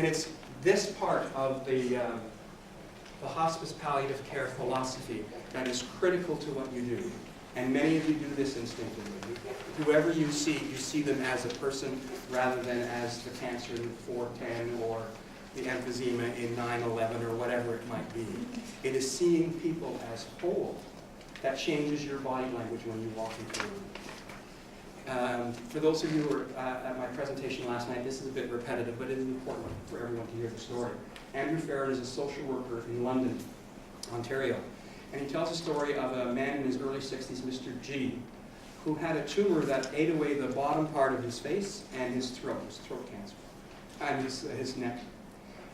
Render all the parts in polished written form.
And it's this part of the hospice palliative care philosophy that is critical to what you do. And many of you do this instinctively. Whoever you see them as a person rather than as the cancer in 410 or the emphysema in 9/11 or whatever it might be. It is seeing people as whole that changes your body language when you walk into the room. For those of you who were at my presentation last night, this is a bit repetitive, but it is important for everyone to hear the story. Andrew Farron is a social worker in London, Ontario. And he tells a story of a man in his early 60s, Mr. G, who had a tumor that ate away the bottom part of his face and his throat cancer, and his neck.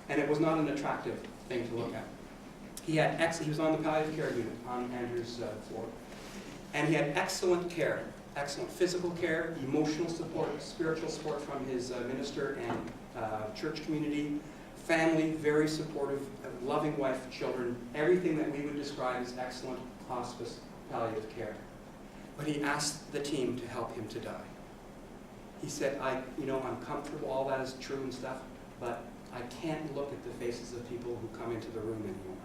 And it was not an attractive thing to look at. He was on the palliative care unit on Andrew's floor. And he had excellent care, excellent physical care, emotional support, spiritual support from his minister and church community, family, very supportive, loving wife, children, everything that we would describe as excellent hospice palliative care. But he asked the team to help him to die. He said, I'm comfortable, all that is true and stuff, but I can't look at the faces of people who come into the room anymore.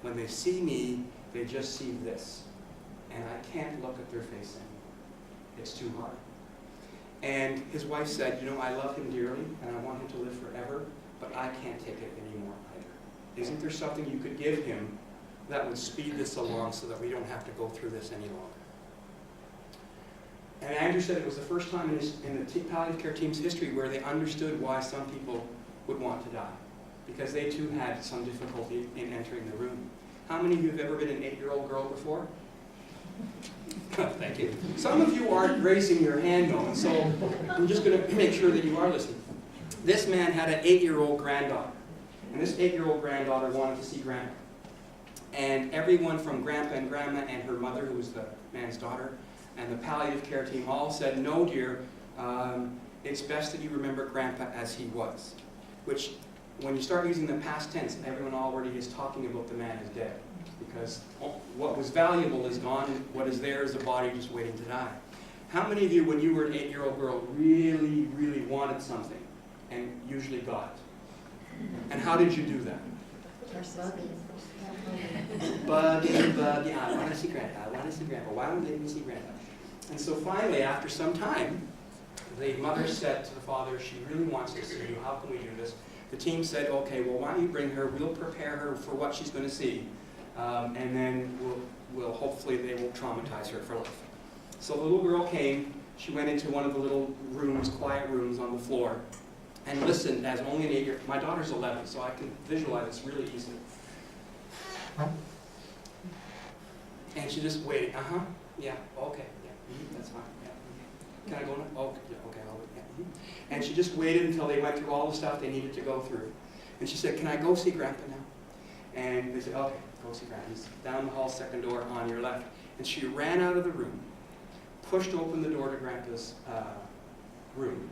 When they see me, they just see this. And I can't look at their face anymore. It's too hard. And his wife said, I love him dearly, and I want him to live forever, but I can't take it anymore either. Isn't there something you could give him that would speed this along so that we don't have to go through this any longer? And Andrew said it was the first time in the palliative care team's history where they understood why some people would want to die, because they too had some difficulty in entering the room. How many of you have ever been an 8-year-old girl before? Thank you. Some of you aren't raising your hand though, and so I'm just going to make sure that you are listening. This man had an 8-year-old granddaughter, and this 8-year-old granddaughter wanted to see Grandpa. And everyone from Grandpa and Grandma and her mother, who was the man's daughter, and the palliative care team all said, no dear, it's best that you remember Grandpa as he was. Which, when you start using the past tense, everyone already is talking about the man as dead. Because what was valuable is gone, what is there is a body just waiting to die. How many of you, when you were an 8-year-old girl, really, really wanted something and usually got it? And how did you do that? Buggy, I want to see Grandpa, I want to see Grandpa. Why don't they see Grandpa? And so finally, after some time, the mother said to the father, she really wants to see you, how can we do this? The team said, okay, well, why don't you bring her, we'll prepare her for what she's going to see, and then hopefully they won't traumatize her for life. So the little girl came, she went into one of the little rooms, quiet rooms on the floor, and listened as only an 8-year-old, my daughter's 11, so I can visualize this really easily. And she just waited, yeah, okay, yeah, that's fine, yeah. Can I go now? Oh, yeah, okay, I'll wait, yeah. And she just waited until they went through all the stuff they needed to go through. And she said, can I go see Grandpa now? And they said, okay, go see Grandpa. He's down the hall, second door on your left. And she ran out of the room, pushed open the door to Grandpa's room,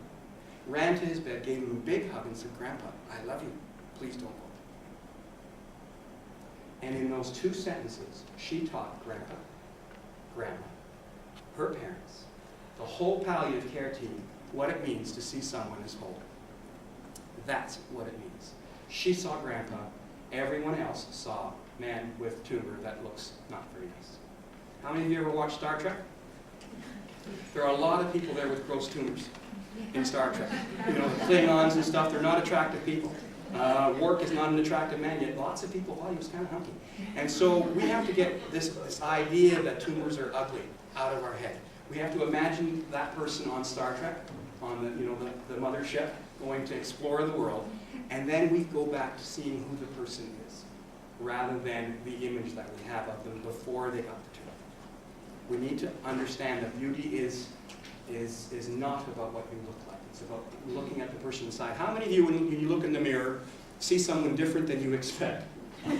ran to his bed, gave him a big hug and said, Grandpa, I love you, please don't go. And in those 2 sentences, she taught Grandpa, Grandma, her parents, the whole palliative care team, what it means to see someone as whole. That's what it means. She saw Grandpa, everyone else saw man with tumor that looks not very nice. How many of you ever watched Star Trek? There are a lot of people there with gross tumors in Star Trek. The Klingons and stuff, they're not attractive people. Work is not an attractive man, yet lots of people thought he was kind of hunky. And so we have to get this idea that tumors are ugly out of our head. We have to imagine that person on Star Trek, on the mothership, going to explore the world, and then we go back to seeing who the person is, rather than the image that we have of them before they got the tumor. We need to understand that beauty is not about what you look like. It's about looking at the person inside. How many of you, when you look in the mirror, see someone different than you expect? Like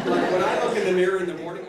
when I look in the mirror in the morning,